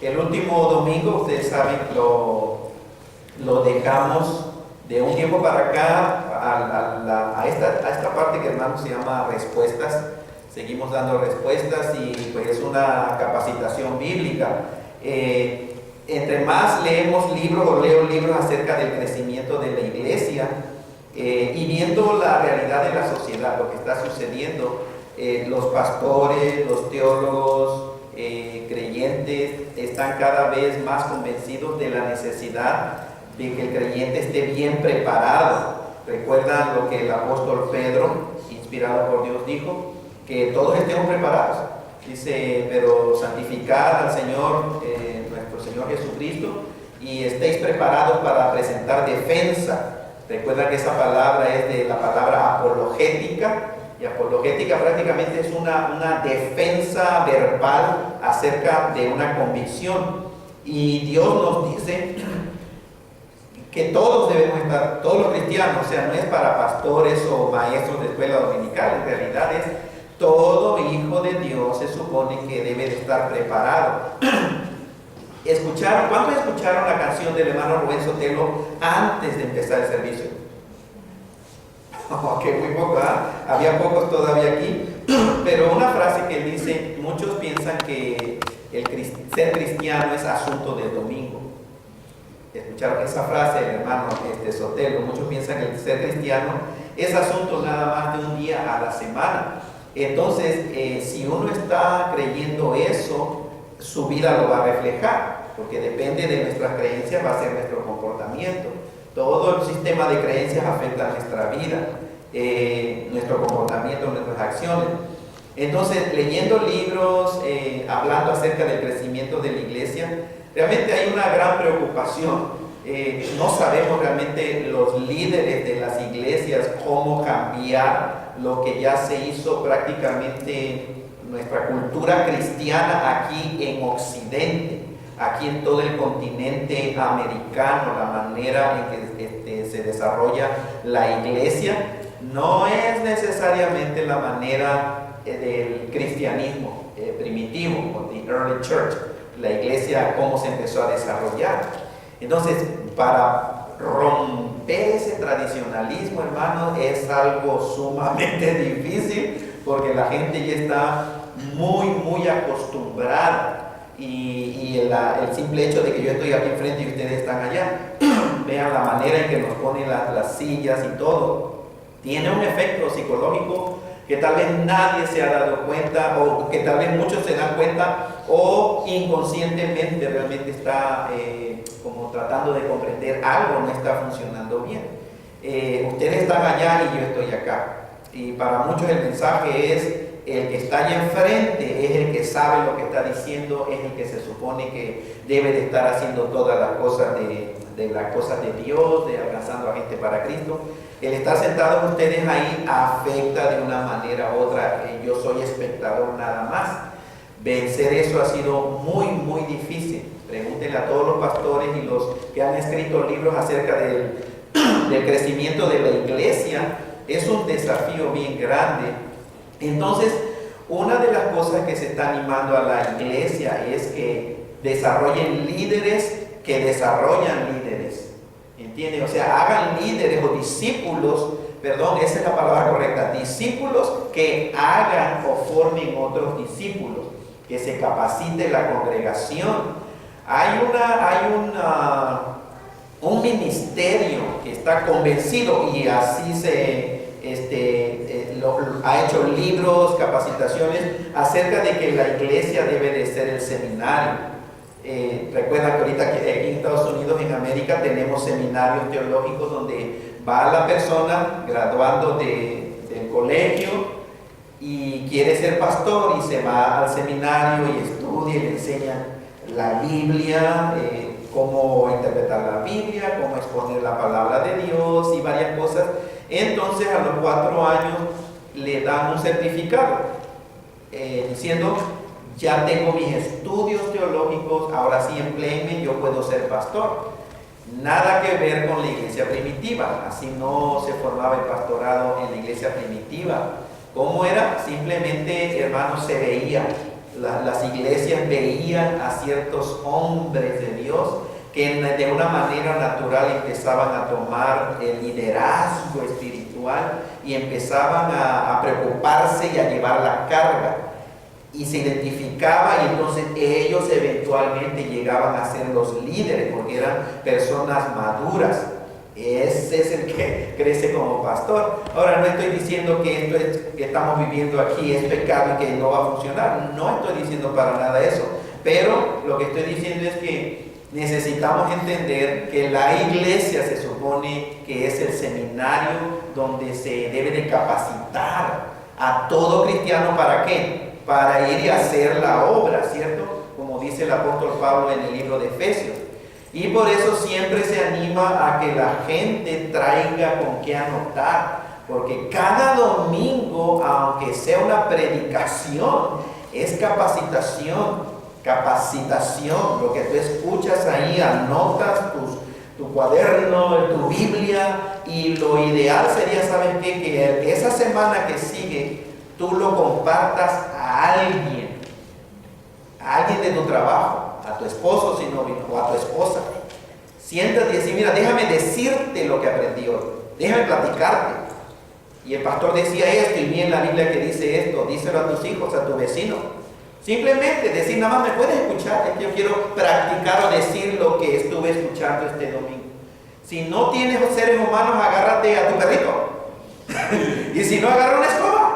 El último domingo, ustedes saben, lo dejamos de un tiempo para acá a esta parte que, hermano, se llama respuestas. Seguimos dando respuestas y pues es una capacitación bíblica. Entre más leemos libros o leo libros acerca del crecimiento de la iglesia y viendo la realidad de la sociedad, lo que está sucediendo, los pastores, los teólogos, creyentes están cada vez más convencidos de la necesidad de que el creyente esté bien preparado. Recuerdan lo que el apóstol Pedro, inspirado por Dios, dijo: que todos estemos preparados. Dice: pero santificad al Señor, nuestro Señor Jesucristo, y estéis preparados para presentar defensa. Recuerda que esa palabra es de la palabra apologética, y apologética prácticamente es una defensa verbal acerca de una convicción. Y Dios nos dice que todos debemos estar, todos los cristianos, o sea, no es para pastores o maestros de escuela dominical, en realidad es todo hijo de Dios se supone que debe de estar preparado. ¿Cuántos escucharon la canción del hermano Rubén Sotelo antes de empezar el servicio? Ok, muy poco, ¿eh? Había pocos todavía aquí, pero una frase que él dice: muchos piensan que ser cristiano es asunto del domingo. Escucharon esa frase, hermano Sotelo. Muchos piensan que el ser cristiano es asunto nada más de un día a la semana. Entonces, si uno está creyendo eso, su vida lo va a reflejar, porque depende de nuestras creencias, va a ser nuestro comportamiento. Todo el sistema de creencias afecta a nuestra vida, nuestro comportamiento, nuestras acciones. Entonces, leyendo libros, hablando acerca del crecimiento de la iglesia, realmente hay una gran preocupación. No sabemos realmente los líderes de las iglesias cómo cambiar lo que ya se hizo prácticamente nuestra cultura cristiana aquí en Occidente, aquí en todo el continente americano. La manera en que se desarrolla la iglesia no es necesariamente la manera del cristianismo primitivo, o the early church, la iglesia cómo se empezó a desarrollar. Entonces, para romper ese tradicionalismo, hermano, es algo sumamente difícil, porque la gente ya está muy acostumbrada, y el simple hecho de que yo estoy aquí enfrente y ustedes están allá, vean la manera en que nos ponen las sillas y todo, tiene un efecto psicológico que tal vez nadie se ha dado cuenta, o que tal vez muchos se dan cuenta, o inconscientemente realmente está como tratando de comprender algo no está funcionando bien. Ustedes están allá y yo estoy acá, y para muchos el mensaje es: el que está allá enfrente es el que sabe lo que está diciendo, es el que se supone que debe de estar haciendo todas las cosas de las cosas de Dios, de alcanzando a gente para Cristo. El estar sentado ustedes ahí afecta de una manera u otra. Yo soy espectador nada más. Vencer eso ha sido muy difícil. Pregúntenle a todos los pastores y los que han escrito libros acerca del crecimiento de la iglesia. Es un desafío bien grande. Entonces, una de las cosas que se está animando a la iglesia es que desarrollen líderes que desarrollan líderes. ¿Entienden? O sea, hagan líderes o discípulos, perdón, esa es la palabra correcta, discípulos que hagan o formen otros discípulos, que se capacite la congregación. Hay un ministerio que está convencido, y así ha hecho libros, capacitaciones acerca de que la iglesia debe de ser el seminario. Recuerda que ahorita aquí en Estados Unidos, en América, tenemos seminarios teológicos donde va la persona graduando del colegio y quiere ser pastor, y se va al seminario y estudia y le enseñan la Biblia, cómo interpretar la Biblia, cómo exponer la palabra de Dios y varias cosas. Entonces, a los 4 años le dan un certificado diciendo: ya tengo mis estudios teológicos, ahora sí empléenme, yo puedo ser pastor. Nada que ver con la iglesia primitiva. Así no se formaba el pastorado en la iglesia primitiva. ¿Cómo era? Simplemente, hermanos, se veía las iglesias veían a ciertos hombres de Dios que de una manera natural empezaban a tomar el liderazgo espiritual y empezaban a preocuparse y a llevar la carga. Y se identificaba, y entonces ellos eventualmente llegaban a ser los líderes porque eran personas maduras. Ese es el que crece como pastor. Ahora, no estoy diciendo que esto que estamos viviendo aquí es pecado y que no va a funcionar. No estoy diciendo para nada eso. Pero lo que estoy diciendo es que necesitamos entender que la iglesia se supone que es el seminario donde se debe de capacitar a todo cristiano. ¿Para qué? Para ir y hacer la obra, ¿cierto? Como dice el apóstol Pablo en el libro de Efesios. Y por eso siempre se anima a que la gente traiga con qué anotar, porque cada domingo, aunque sea una predicación, es capacitación. Lo que tú escuchas ahí, anotas tu cuaderno, tu Biblia, y lo ideal sería, ¿saben qué? Que esa semana que sigue, tú lo compartas a alguien de tu trabajo, a tu esposo si no vino, o a tu esposa. Siéntate y decir, mira, déjame decirte lo que aprendí hoy, déjame platicarte. Y el pastor decía esto, y vi en la Biblia que dice esto, díselo a tus hijos, a tu vecino. Simplemente decir, nada más me puedes escuchar, es que yo quiero practicar o decir lo que estuve escuchando este domingo. Si no tienes seres humanos, agárrate a tu perrito. Y si no, agarra una escoba.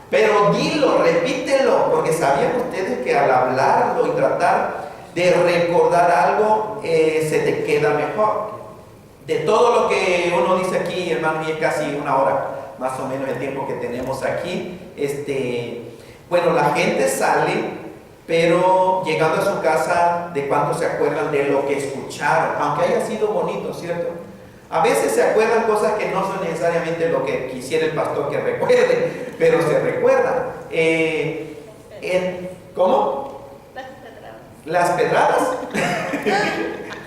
Pero dilo, repítelo, porque sabían ustedes que al hablarlo y tratar de recordar algo, se te queda mejor. De todo lo que uno dice aquí, hermano, y es casi una hora, más o menos el tiempo que tenemos aquí. Bueno, la gente sale, pero llegando a su casa, ¿de cuánto se acuerdan de lo que escucharon? Aunque haya sido bonito, ¿cierto? A veces se acuerdan cosas que no son necesariamente lo que quisiera el pastor que recuerde, pero se recuerdan. ¿Cómo? Las pedradas.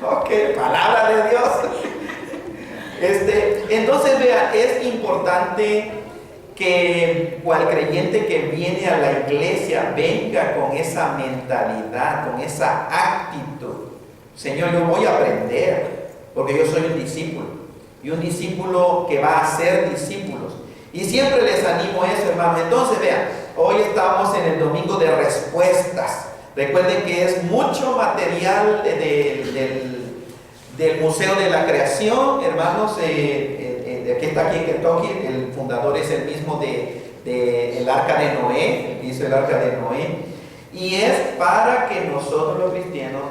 Ok, palabra de Dios. Entonces, vea, es importante que cual creyente que viene a la iglesia venga con esa mentalidad, con esa actitud. Señor, yo voy a aprender. Porque yo soy un discípulo, y un discípulo que va a ser discípulos. Y siempre les animo a eso, hermano. Entonces, vean, hoy estamos en el domingo de respuestas. Recuerden que es mucho material del Museo de la Creación, hermanos. Que está aquí en Kentucky, el fundador es el mismo del Arca de Noé, el que hizo el Arca de Noé. Y es para que nosotros los cristianos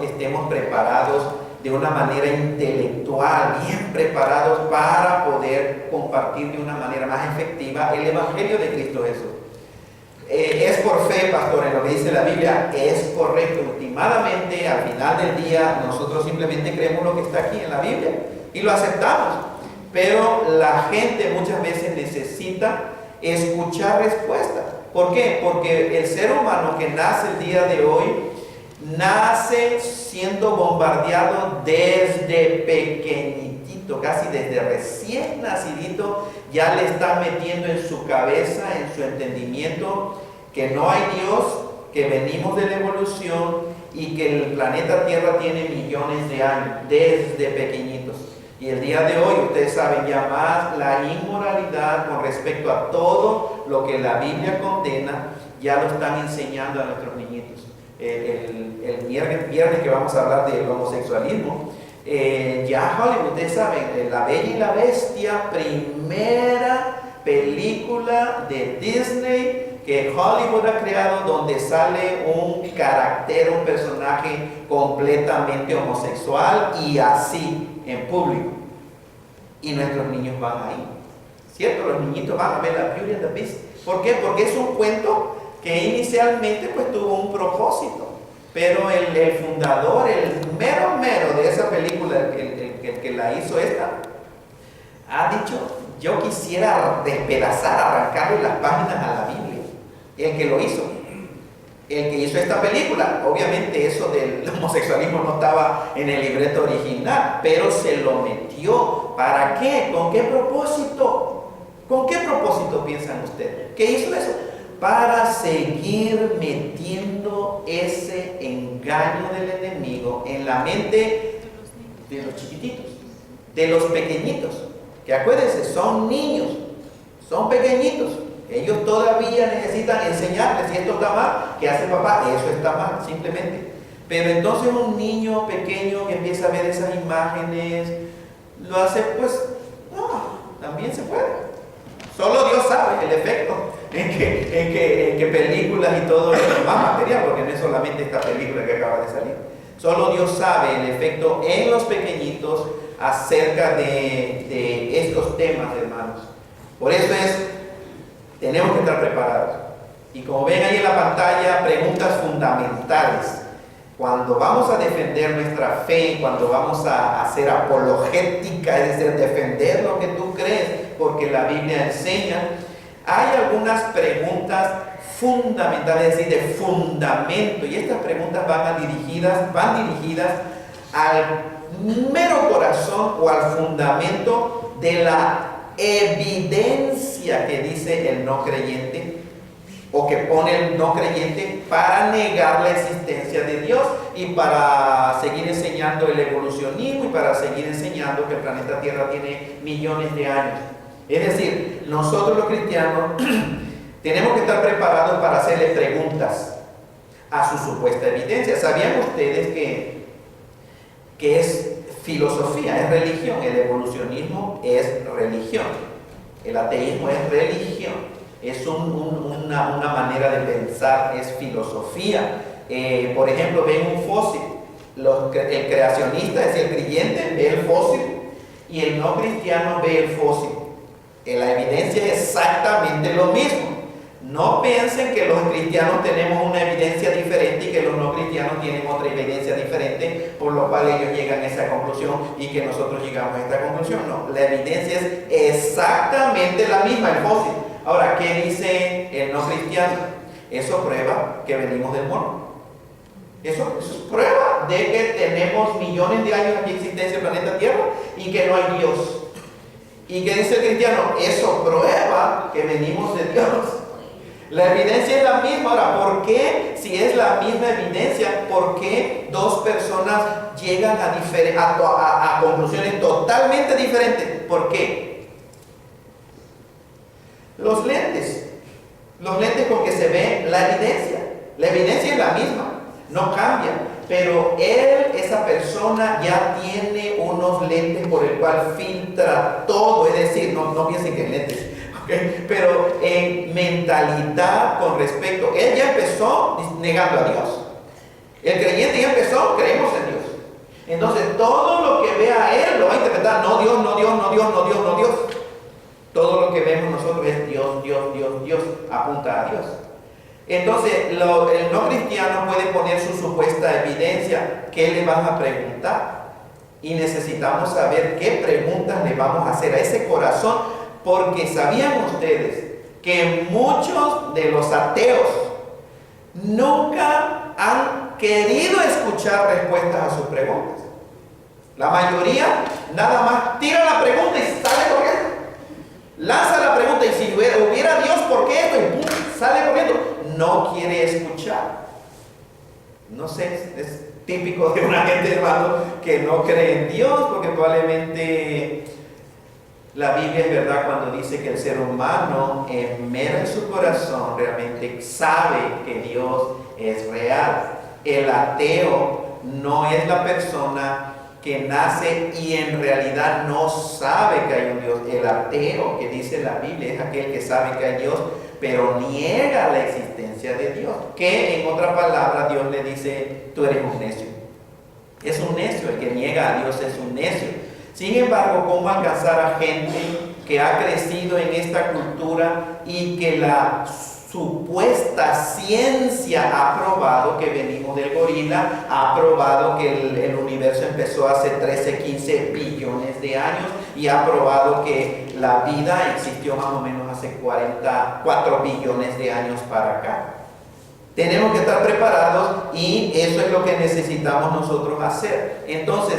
estemos preparados de una manera intelectual, bien preparados para poder compartir de una manera más efectiva el Evangelio de Cristo Jesús. Es por fe, pastor, en lo que dice la Biblia, es correcto. Últimamente, al final del día, nosotros simplemente creemos lo que está aquí en la Biblia y lo aceptamos. Pero la gente muchas veces necesita escuchar respuestas. ¿Por qué? Porque el ser humano que nace el día de hoy, nace siendo bombardeado desde pequeñitito, casi desde recién nacidito, ya le está metiendo en su cabeza, en su entendimiento, que no hay Dios, que venimos de la evolución y que el planeta Tierra tiene millones de años, desde pequeñitos. Y el día de hoy, ustedes saben ya más la inmoralidad con respecto a todo lo que la Biblia condena, ya lo están enseñando a nuestros niñitos. El viernes que vamos a hablar del homosexualismo, ya Hollywood, ustedes saben, La Bella y la Bestia, primera película de Disney que Hollywood ha creado, donde sale un carácter, un personaje completamente homosexual y así en público, y nuestros niños van ahí, ¿cierto? Los niñitos van a ver la Beauty and the Beast. ¿Por qué? Porque es un cuento que inicialmente pues tuvo un propósito, pero el fundador, el mero de esa película, el que la hizo esta, ha dicho, yo quisiera despedazar, arrancarle las páginas a la Biblia. El que lo hizo, el que hizo esta película, obviamente eso del homosexualismo no estaba en el libreto original, pero se lo metió. ¿Para qué? ¿Con qué propósito? ¿Con qué propósito piensan ustedes? ¿Qué hizo eso? para seguir metiendo ese engaño del enemigo en la mente de los chiquititos, de los pequeñitos, que acuérdense, son niños, son pequeñitos, ellos todavía necesitan enseñarles, si esto está mal, ¿qué hace papá? Eso está mal, simplemente. Pero entonces un niño pequeño que empieza a ver esas imágenes, lo hace, pues, no, también se puede. Solo Dios sabe el efecto en que películas y todo es más material, porque no es solamente esta película que acaba de salir. Solo Dios sabe el efecto en los pequeñitos acerca de estos temas, hermanos. Por eso tenemos que estar preparados. Y como ven ahí en la pantalla, preguntas fundamentales. Cuando vamos a defender nuestra fe, cuando vamos a hacer apologética, es decir, defender lo que tú crees, porque la Biblia enseña, hay algunas preguntas fundamentales, es decir, de fundamento, y estas preguntas van dirigidas al mero corazón o al fundamento de la evidencia que dice el no creyente, o que pone el no creyente para negar la existencia de Dios y para seguir enseñando el evolucionismo y para seguir enseñando que el planeta Tierra tiene millones de años. Es decir, nosotros los cristianos tenemos que estar preparados para hacerle preguntas a su supuesta evidencia. ¿Sabían ustedes que es filosofía, es religión? El evolucionismo es religión, el ateísmo es religión. Es una manera de pensar, es filosofía. Por ejemplo, ven un fósil. El creacionista, es decir, el creyente, ve el fósil y el no cristiano ve el fósil. La evidencia es exactamente lo mismo. No piensen que los cristianos tenemos una evidencia diferente y que los no cristianos tienen otra evidencia diferente, por lo cual ellos llegan a esa conclusión y que nosotros llegamos a esta conclusión. No, la evidencia es exactamente la misma, el fósil. Ahora, ¿qué dice el no cristiano? Eso prueba que venimos del mono. Eso es prueba de que tenemos millones de años de existencia en el planeta Tierra y que no hay Dios. ¿Y qué dice el cristiano? Eso prueba que venimos de Dios. La evidencia es la misma. Ahora, ¿por qué, si es la misma evidencia, por qué dos personas llegan a conclusiones totalmente diferentes? ¿Por qué? Los lentes con que se ve la evidencia es la misma, no cambia, pero esa persona ya tiene unos lentes por el cual filtra todo, es decir, no piensen que en lentes, ¿okay? Pero en mentalidad con respecto, él ya empezó negando a Dios, el creyente ya empezó, creemos en Dios, entonces todo lo que vea él lo va a interpretar, no Dios, no Dios, no Dios, no Dios, no Dios. Todo lo que vemos nosotros es Dios, Dios, Dios, Dios, apunta a Dios. Entonces, el no cristiano puede poner su supuesta evidencia. ¿Qué le van a preguntar? Y necesitamos saber qué preguntas le vamos a hacer a ese corazón, porque ¿sabían ustedes que muchos de los ateos nunca han querido escuchar respuestas a sus preguntas? La mayoría nada más tira la pregunta y sale corriendo. Lanza la pregunta y si hubiera Dios, ¿por qué esto? Y ¡pum!, sale corriendo. No quiere escuchar. No sé, es típico de una gente, hermano, que no cree en Dios, porque probablemente la Biblia es verdad cuando dice que el ser humano en medio de su corazón realmente sabe que Dios es real. El ateo no es la persona que nace y en realidad no sabe que hay un Dios. El ateo, que dice la Biblia, es aquel que sabe que hay Dios, pero niega la existencia de Dios. Que en otra palabra Dios le dice, tú eres un necio. Es un necio, el que niega a Dios es un necio. Sin embargo, ¿cómo alcanzar a gente que ha crecido en esta cultura y que la supuesta ciencia ha probado que venimos del gorila, ha probado que el universo empezó hace 13, 15 billones de años y ha probado que la vida existió más o menos hace 4 billones de años para acá? Tenemos que estar preparados y eso es lo que necesitamos nosotros hacer. Entonces,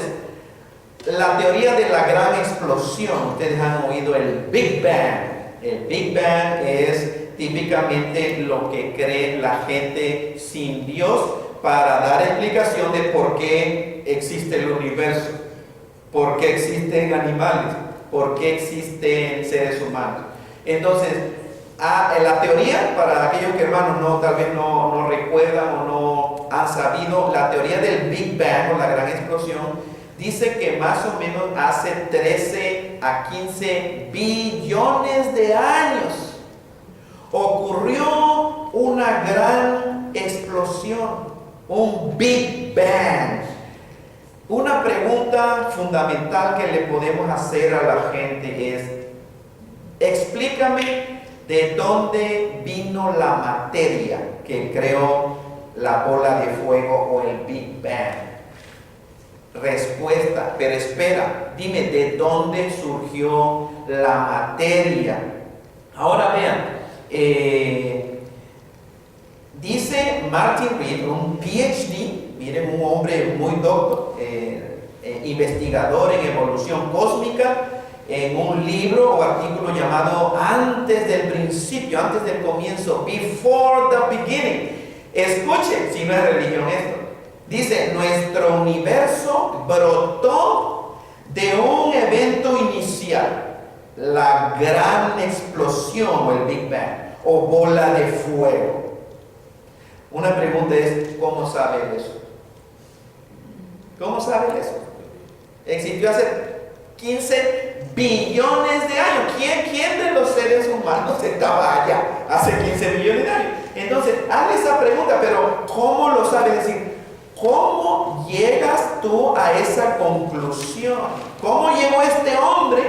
la teoría de la gran explosión, ustedes han oído el Big Bang. El Big Bang es típicamente lo que cree la gente sin Dios para dar explicación de por qué existe el universo, por qué existen animales, por qué existen seres humanos. Entonces, la teoría, para aquellos que hermanos tal vez no recuerdan o no han sabido, la teoría del Big Bang o la gran explosión dice que más o menos hace 13 a 15 billones de años ocurrió una gran explosión, un Big Bang. Una pregunta fundamental que le podemos hacer a la gente es: explícame de dónde vino la materia que creó la bola de fuego o el Big Bang. Respuesta, pero espera, dime de dónde surgió la materia. Ahora vean, dice Martin Reed, un PhD, miren, un hombre muy docto, investigador en evolución cósmica, en un libro o artículo llamado Antes del principio, antes del comienzo, Before the Beginning. Escuchen, si no es religión esto. Dice: nuestro universo brotó de un evento inicial, la gran explosión o el Big Bang o bola de fuego. Una pregunta es: ¿cómo sabe eso? ¿Cómo sabe eso? Existió hace 15 billones de años. ¿Quién de los seres humanos estaba allá hace 15 billones de años? Entonces, hazle esa pregunta, pero ¿cómo lo sabe? Es decir, ¿cómo llegas tú a esa conclusión? ¿Cómo llegó este hombre?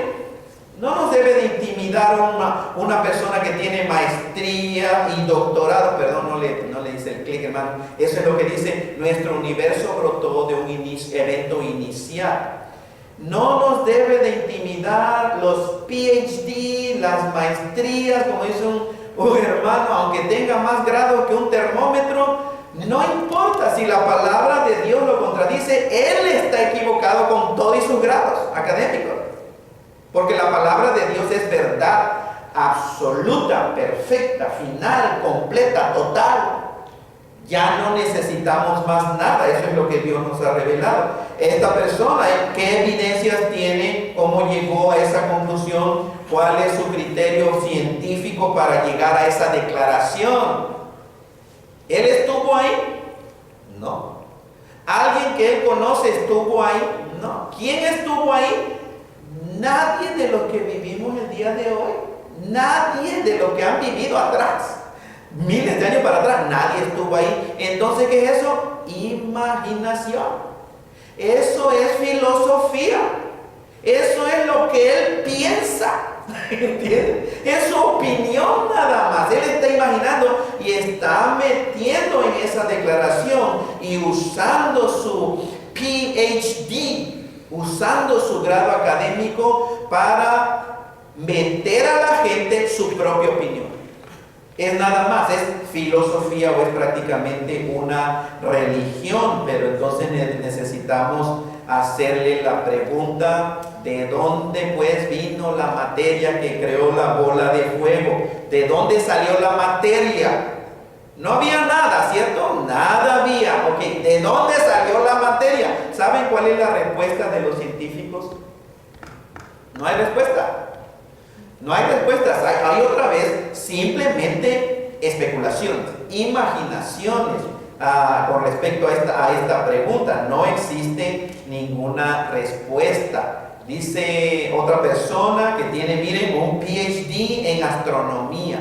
No nos debe de intimidar una persona que tiene maestría y doctorado. Perdón, no le dice el clic, hermano. Eso es lo que dice: nuestro universo brotó de un evento inicial. No nos debe de intimidar los PhD, las maestrías, como dice un hermano, aunque tenga más grado que un termómetro. No importa si la palabra de Dios lo contradice, él está equivocado con todos sus grados académicos. Porque la palabra de Dios es verdad absoluta, perfecta, final, completa, total. Ya no necesitamos más nada, eso es lo que Dios nos ha revelado. Esta persona, ¿qué evidencias tiene? ¿Cómo llegó a esa conclusión? ¿Cuál es su criterio científico para llegar a esa declaración? ¿Él estuvo ahí? No. ¿Alguien que él conoce estuvo ahí? No. ¿Quién estuvo ahí? Nadie de los que vivimos el día de hoy. Nadie de los que han vivido atrás. Miles de años para atrás, nadie estuvo ahí. Entonces, ¿qué es eso? Imaginación. Eso es filosofía. Eso es lo que él piensa. ¿Entiendes? Es su opinión nada más. Él está imaginando y está metiendo en esa declaración y usando su PhD, usando su grado académico para meter a la gente su propia opinión. Es nada más, es filosofía o es prácticamente una religión, pero entonces necesitamos hacerle la pregunta: ¿de dónde pues vino la materia que creó la bola de fuego? ¿De dónde salió la materia? No había nada, ¿cierto? Nada había. Ok, ¿de dónde salió la materia? ¿Saben cuál es la respuesta de los científicos? No hay respuesta. No hay respuestas, hay otra vez simplemente especulaciones, imaginaciones con respecto a esta pregunta. No existe ninguna respuesta. Dice otra persona que tiene, miren, un PhD en astronomía,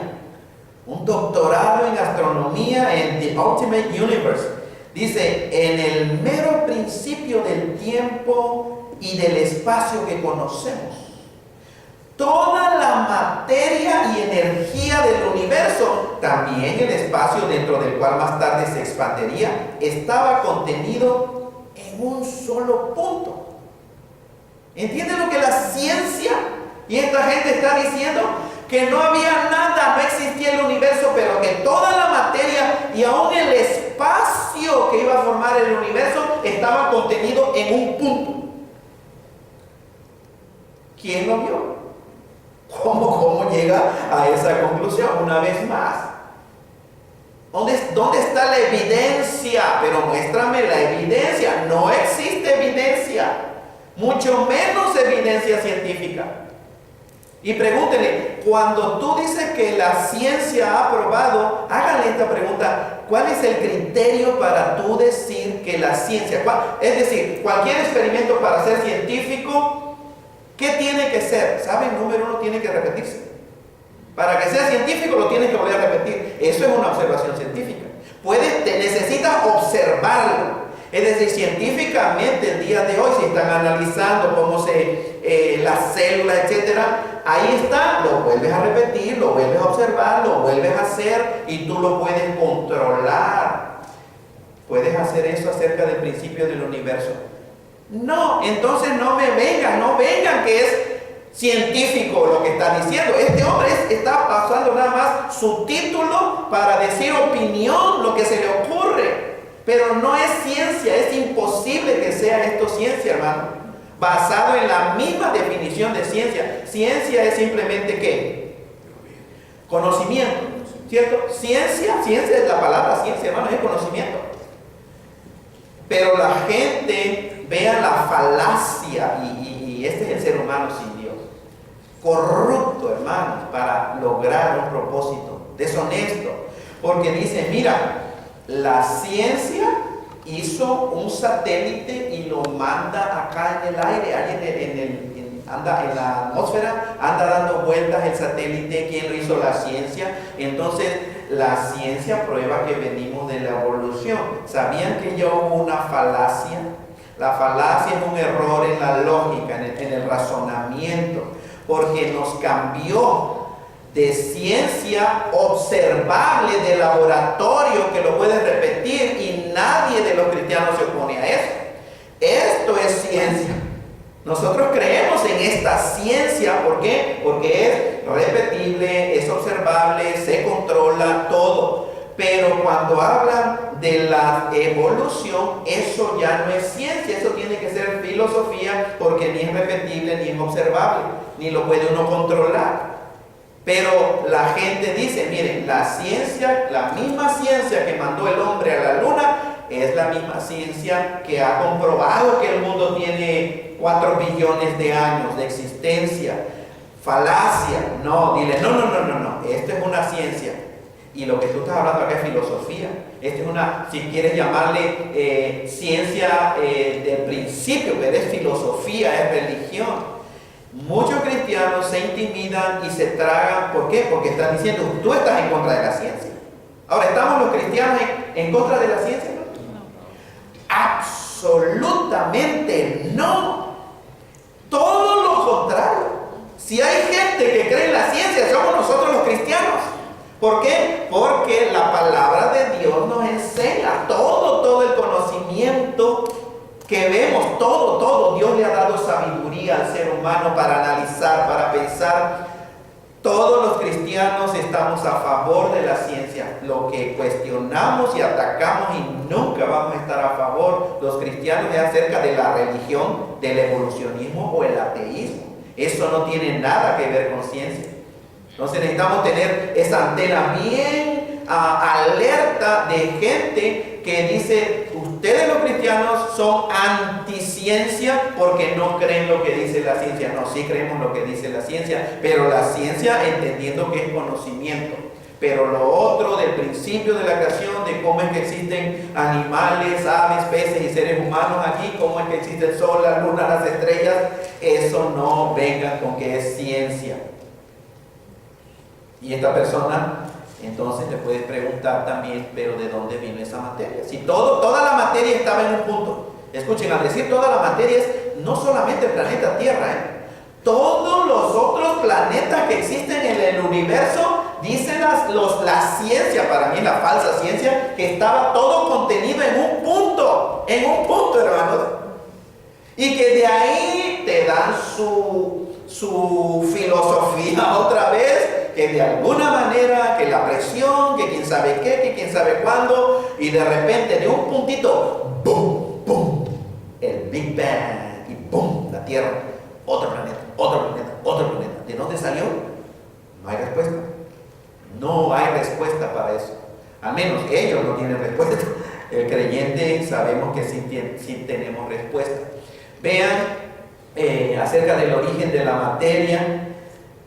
un doctorado en astronomía en The Ultimate Universe. Dice: en el mero principio del tiempo y del espacio que conocemos, toda la materia y energía del universo, también el espacio dentro del cual más tarde se expandería, estaba contenido en un solo punto. ¿Entienden lo que la ciencia y esta gente está diciendo? Que no había nada, no existía el universo, pero que toda la materia y aún el espacio que iba a formar el universo estaba contenido en un punto. ¿Quién lo vio? ¿Cómo llega a esa conclusión? Una vez más, ¿dónde está la evidencia? Pero muéstrame la evidencia. No existe evidencia, mucho menos evidencia científica. Y pregúntenle, cuando tú dices que la ciencia ha probado, háganle esta pregunta: ¿cuál es el criterio para tú decir que la ciencia, es decir, cualquier experimento para ser científico, ¿qué tiene que ser? ¿Saben? Número uno, tiene que repetirse. Para que sea científico lo tienes que volver a repetir. Eso es una observación científica. Necesitas observarlo. Es decir, científicamente el día de hoy se están analizando cómo las células, etcétera. Ahí está, lo vuelves a repetir, lo vuelves a observar, lo vuelves a hacer y tú lo puedes controlar. ¿Puedes hacer eso acerca del principio del universo? No, entonces no vengan que es científico lo que está diciendo. Este hombre está pasando nada más su título para decir opinión, lo que se le ocurre. Pero no es ciencia, es imposible que sea esto ciencia, hermano. Basado en la misma definición de ciencia. Ciencia es simplemente ¿qué? Conocimiento, ¿cierto? Ciencia es la palabra ciencia, hermano, es conocimiento. Pero la gente vea la falacia y este es el ser humano sin Dios. Corrupto, hermanos, para lograr un propósito. Deshonesto. Porque dice, mira, la ciencia hizo un satélite y lo manda acá en el aire, anda en la atmósfera, anda dando vueltas el satélite. ¿Quién lo hizo? La ciencia. Entonces, la ciencia prueba que venimos de la evolución. ¿Sabían que ya hubo una falacia? La falacia es un error en la lógica, en el razonamiento, porque nos cambió de ciencia observable de laboratorio que lo puede repetir y nadie de los cristianos se opone a eso. Esto es ciencia. Nosotros creemos en esta ciencia. ¿Por qué? Porque es repetible, es observable, se controla todo. Pero cuando hablan de la evolución, eso ya no es ciencia, eso tiene que ser filosofía, porque ni es repetible, ni es observable, ni lo puede uno controlar. Pero la gente dice, miren, la ciencia, la misma ciencia que mandó el hombre a la luna, es la misma ciencia que ha comprobado que el mundo tiene 4 billones de años de existencia. Falacia. No, dile, no, esto es una ciencia. Y lo que tú estás hablando acá es filosofía. Esta es una, si quieres llamarle ciencia del principio, pero es filosofía, es religión. Muchos cristianos se intimidan y se tragan. ¿Por qué? Porque están diciendo, tú estás en contra de la ciencia. Ahora, ¿estamos los cristianos en contra de la ciencia? ¿No? Absolutamente no. Todo lo contrario. Si hay gente que cree en la ciencia, somos nosotros los cristianos. ¿Por qué? Porque la palabra de Dios nos enseña todo el conocimiento que vemos, todo. Dios le ha dado sabiduría al ser humano para analizar, para pensar. Todos los cristianos estamos a favor de la ciencia. Lo que cuestionamos y atacamos y nunca vamos a estar a favor los cristianos es acerca de la religión, del evolucionismo o el ateísmo. Eso no tiene nada que ver con ciencia. Entonces necesitamos tener esa antena bien alerta de gente que dice, ustedes los cristianos son anticiencia porque no creen lo que dice la ciencia. No, sí creemos lo que dice la ciencia, pero la ciencia entendiendo que es conocimiento. Pero lo otro del principio de la creación, de cómo es que existen animales, aves, peces y seres humanos aquí, cómo es que existe el sol, la luna, las estrellas, eso no vengan con que es ciencia. Y esta persona, entonces le puedes preguntar también, pero ¿de dónde vino esa materia? Si toda la materia estaba en un punto. Escuchen, al decir toda la materia es no solamente el planeta Tierra, todos los otros planetas que existen en el universo, dicen la ciencia, para mí la falsa ciencia, que estaba todo contenido en un punto, hermanos. Y que de ahí te dan su filosofía otra vez, que de alguna manera, que la presión, que quién sabe qué, que quién sabe cuándo, y de repente de un puntito, ¡boom! ¡Boom! El Big Bang, y ¡boom! La Tierra, otro planeta. ¿De dónde salió? No hay respuesta. No hay respuesta para eso. Al menos ellos no tienen respuesta. El creyente sabemos que sí tenemos respuesta. Vean acerca del origen de la materia.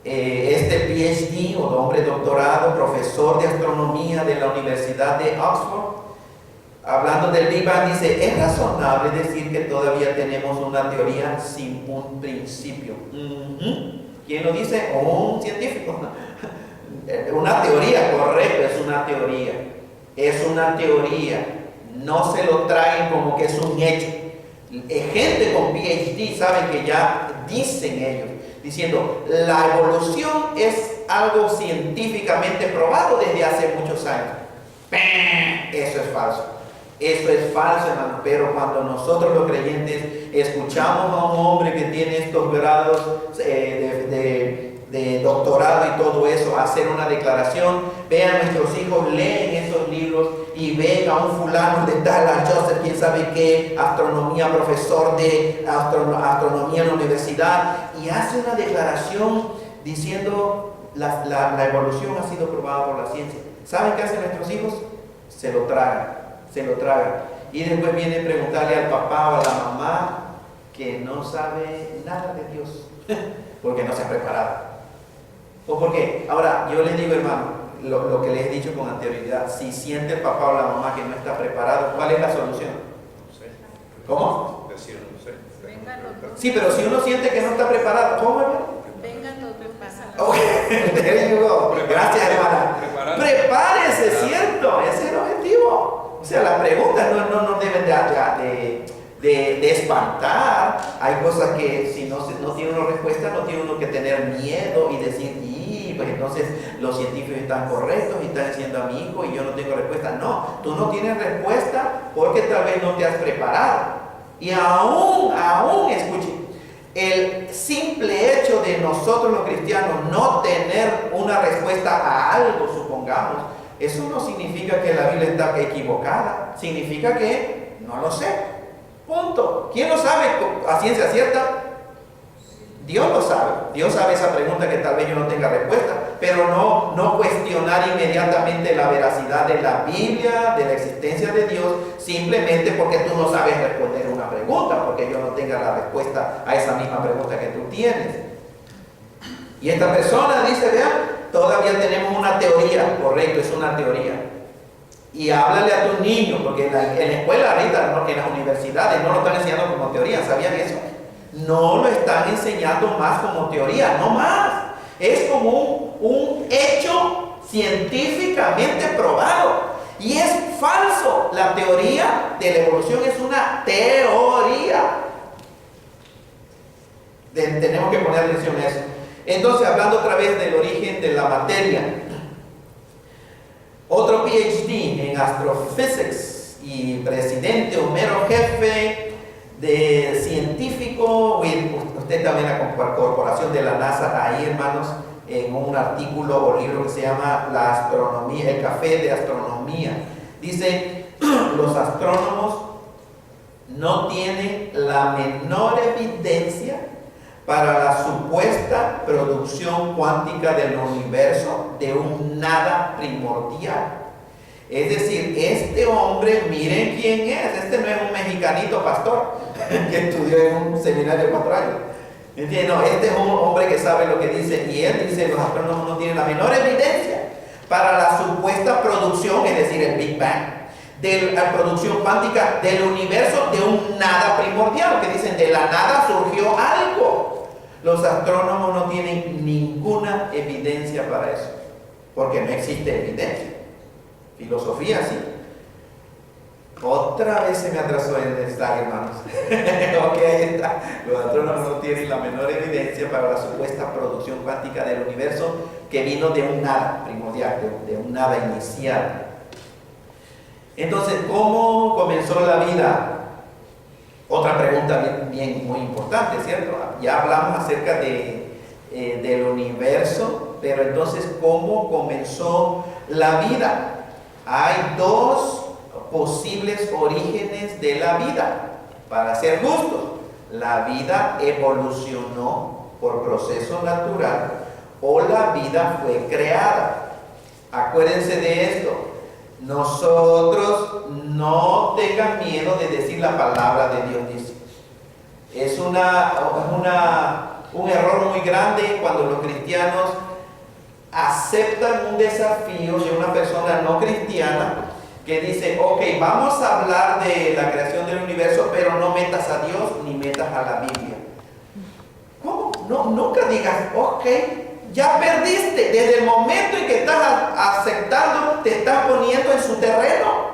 Este PhD o hombre doctorado, profesor de astronomía de la Universidad de Oxford, hablando del Big Bang, dice: es razonable decir que todavía tenemos una teoría sin un principio. ¿Quién lo dice? Un científico. Una teoría, correcto, es una teoría. Es una teoría. No se lo traen como que es un hecho. Gente con PhD saben que ya dicen ellos, diciendo: la evolución es algo científicamente probado desde hace muchos años. Eso es falso. Eso es falso, hermano. Pero cuando nosotros los creyentes escuchamos a un hombre que tiene estos grados de doctorado y todo eso, hacer una declaración, vean, nuestros hijos leen esos libros y ven a un fulano de tal, a Joseph, quién sabe qué, astronomía, profesor de astronomía en la universidad, y hace una declaración diciendo: la evolución ha sido probada por la ciencia. ¿Saben qué hacen nuestros hijos? Se lo tragan. Y después viene a preguntarle al papá o a la mamá que no sabe nada de Dios, porque no se ha preparado. ¿O por qué? Ahora, yo les digo, hermano, lo que les he dicho con anterioridad: si siente el papá o la mamá que no está preparado, ¿cuál es la solución? No sé. ¿Cómo? Decir no sé. Sí, pero si uno siente que no está preparado, ¿cómo, hermano? Vengan los que pasan. There you go. Gracias, hermana. Prepárese, ¿cierto? Ese es el objetivo. O sea, las preguntas no deben de espantar. Hay cosas que si no tiene una respuesta, no tiene uno que tener miedo y decir: pues entonces los científicos están correctos y están diciendo a mi hijo y yo no tengo respuesta. No, tú no tienes respuesta porque tal vez no te has preparado. Y aún, escuchen, el simple hecho de nosotros los cristianos no tener una respuesta a algo, supongamos, eso no significa que la Biblia está equivocada. Significa que no lo sé. Punto. ¿Quién lo sabe a ciencia cierta? Dios lo sabe. Dios sabe esa pregunta que tal vez yo no tenga respuesta, pero no cuestionar inmediatamente la veracidad de la Biblia, de la existencia de Dios, simplemente porque tú no sabes responder una pregunta, porque yo no tenga la respuesta a esa misma pregunta que tú tienes. Y esta persona dice: vean, todavía tenemos una teoría. Correcto, es una teoría. Y háblale a tus niños, porque en la escuela ahorita, en las universidades, no lo están enseñando como teoría. ¿Sabían eso? No lo están enseñando más como teoría, no más. Es como un hecho científicamente probado. Y es falso. La teoría de la evolución es una teoría. Tenemos que poner atención a eso. Entonces, hablando otra vez del origen de la materia, otro PhD en astrophysics y presidente o mero jefe de científico, usted también la corporación de la NASA, ahí, hermanos, en un artículo o libro que se llama La astronomía, el café de astronomía, dice: los astrónomos no tienen la menor evidencia para la supuesta producción cuántica del universo de un nada primordial. Es decir, este hombre, miren quién es. Este no es un mexicanito pastor que estudió en un seminario de 4 años. ¿Entienden? No, este es un hombre que sabe lo que dice. Y él dice: los astrónomos no tienen la menor evidencia para la supuesta producción, es decir, el Big Bang, de la producción cuántica del universo de un nada primordial. Que dicen: de la nada surgió algo. Los astrónomos no tienen ninguna evidencia para eso, porque no existe evidencia. Filosofía, sí. Otra vez se me atrasó el slide, hermanos. Ok, ahí está. Los astrónomos no tienen la menor evidencia para la supuesta producción cuántica del universo que vino de un nada primordial, de un nada inicial. Entonces, ¿cómo comenzó la vida? Otra pregunta bien muy importante, ¿cierto? Ya hablamos acerca del universo, pero entonces, ¿cómo comenzó la vida? Hay 2 posibles orígenes de la vida. Para ser justos, la vida evolucionó por proceso natural o la vida fue creada. Acuérdense de esto. Nosotros no tengan miedo de decir la palabra de Dios, dice. Es un error muy grande cuando los cristianos aceptan un desafío de una persona no cristiana que dice, ok, vamos a hablar de la creación del universo, pero no metas a Dios ni metas a la Biblia. ¿Cómo? No, nunca digas, ok, ya perdiste. Desde el momento en que estás aceptando, te estás poniendo en su terreno.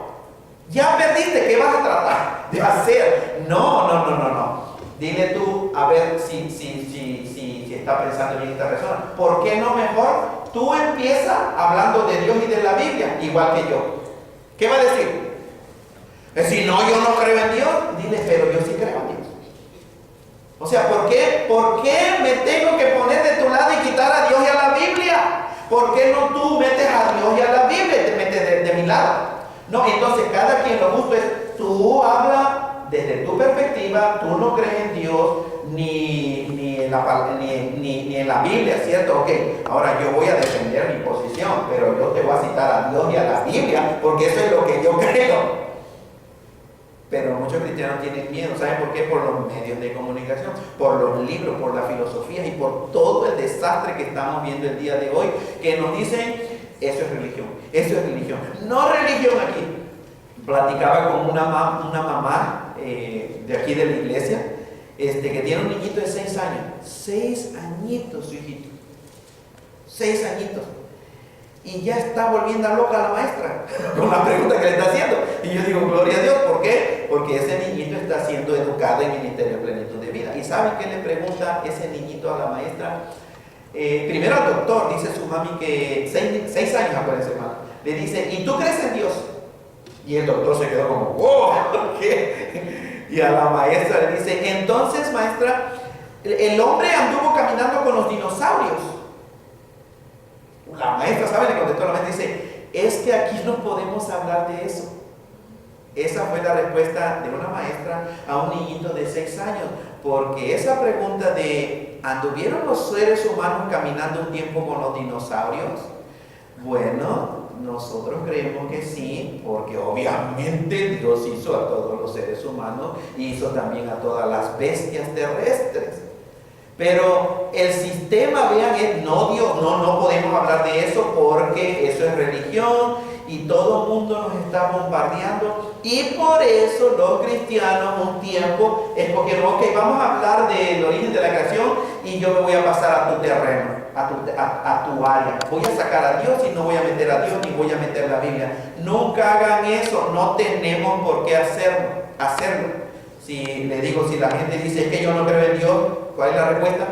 Ya perdiste, ¿qué vas a tratar de hacer? No. Dile tú, a ver si está pensando bien esta persona. ¿Por qué no mejor tú empiezas hablando de Dios y de la Biblia, igual que yo? ¿Qué va a decir? Si no, yo no creo en Dios. Dile, pero yo sí creo en Dios. O sea, ¿por qué me tengo que poner de tu lado y quitar a Dios y a la Biblia? ¿Por qué no tú metes a Dios y a la Biblia y te metes de mi lado? No, entonces cada quien, lo justo es, tú hablas desde tu perspectiva, tú no crees en Dios ni en la Biblia, ¿cierto? Ok, ahora yo voy a defender mi posición, pero yo te voy a citar a Dios y a la Biblia, porque eso es lo que yo creo. Pero muchos cristianos tienen miedo, ¿saben por qué? Por los medios de comunicación, por los libros, por la filosofía y por todo el desastre que estamos viendo el día de hoy, que nos dicen, eso es religión, eso es religión. No religión aquí. Platicaba con una mamá de aquí de la iglesia, que tiene un niñito de 6 años. 6 añitos, su hijito. 6 añitos. Y ya está volviendo loca la maestra con la pregunta que le está haciendo. Y yo digo, gloria a Dios, ¿por qué? Porque ese niñito está siendo educado en Ministerio de Plenitud de Vida. ¿Y saben qué le pregunta ese niñito a la maestra? Primero al doctor, dice su mami que 6 años, acuérdense, hermano. Le dice, ¿y tú crees en Dios? Y el doctor se quedó como, wow, ¿qué? Y a la maestra le dice, entonces, maestra, el hombre anduvo caminando con los dinosaurios. La maestra, ¿sabe? Le contestó a la maestra, dice, es que aquí no podemos hablar de eso. Esa fue la respuesta de una maestra a un niñito de 6 años, porque esa pregunta de, ¿anduvieron los seres humanos caminando un tiempo con los dinosaurios? Bueno, nosotros creemos que sí, porque obviamente Dios hizo a todos los seres humanos y hizo también a todas las bestias terrestres. Pero el sistema, vean, es no Dios, no podemos hablar de eso porque eso es religión y todo el mundo nos está bombardeando. Y por eso los cristianos un tiempo escogieron, ok, vamos a hablar del origen de la creación y yo me voy a pasar a tu terreno, a tu área. Voy a sacar a Dios y no voy a meter a Dios ni voy a meter la Biblia. Nunca hagan eso, no tenemos por qué hacerlo. Si le digo, si la gente dice que yo no creo en Dios, ¿cuál es la respuesta?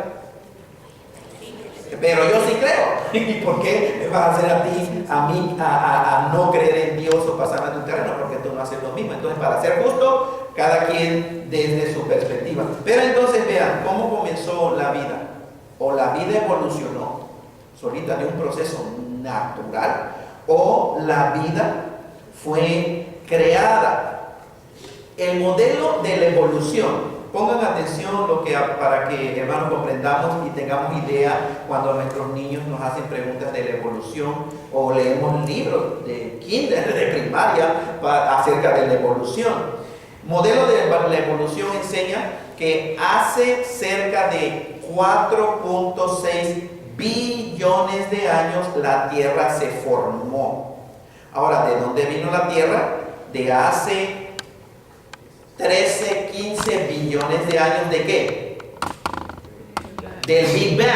Pero yo sí creo. ¿Y por qué me vas a hacer a mí, a no creer en Dios o pasarme a tu terreno? Porque tú no haces lo mismo. Entonces, para ser justo, cada quien desde su perspectiva. Pero entonces vean cómo comenzó la vida. O la vida evolucionó solita de un proceso natural, o la vida fue creada. El modelo de la evolución, pongan atención para que, hermanos, comprendamos y tengamos idea cuando nuestros niños nos hacen preguntas de la evolución o leemos libros de kinder, de primaria, acerca de la evolución. Modelo de la evolución enseña que hace cerca de 4.6 billones de años la Tierra se formó. Ahora, ¿de dónde vino la Tierra? De hace 13, 15 billones de años. ¿De qué? Del Big Bang.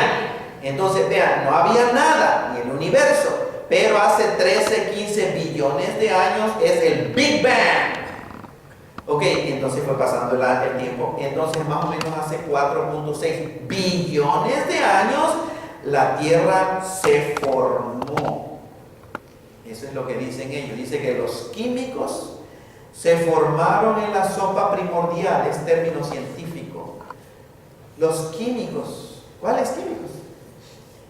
Entonces, vean, no había nada en el universo, pero hace 13, 15 billones de años es el Big Bang. Ok, entonces fue pasando el tiempo. Entonces, más o menos hace 4.6 billones de años, la Tierra se formó. Eso es lo que dicen ellos. Dice que los químicos se formaron en la sopa primordial, es término científico. Los químicos, ¿cuáles químicos?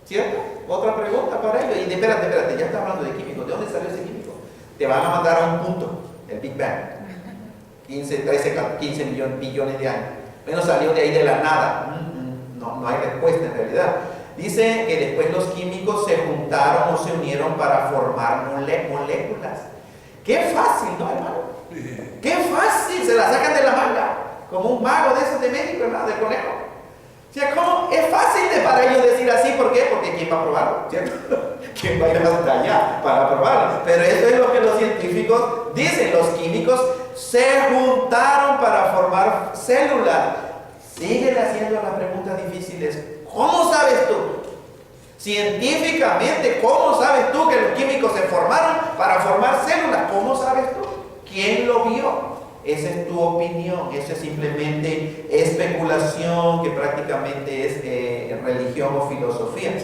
¿Cierto? Otra pregunta para ellos. Y espérate, ya está hablando de químicos. ¿De dónde salió ese químico? Te van a mandar a un punto, el Big Bang. 15 billones de años. Bueno, salió de ahí de la nada. No hay respuesta en realidad. Dice que después los químicos se juntaron o se unieron para formar moléculas. Qué fácil, ¿no, hermano? Qué fácil, se la sacan de la manga, como un mago de esos de México, hermano, del conejo. O sea, ¿cómo? Es fácil para ellos decir así, ¿por qué? Porque ¿quién va a probarlo? ¿Cierto? ¿Quién va a ir hasta allá para probarlo? Pero eso es lo que los científicos dicen. Los químicos se juntaron para formar células. Siguen haciendo las preguntas difíciles. ¿Cómo sabes tú? Científicamente, ¿cómo sabes tú que los químicos se formaron para formar células? ¿Cómo sabes tú? ¿Quién lo vio? Esa es tu opinión, eso es simplemente especulación que prácticamente es religión o filosofía.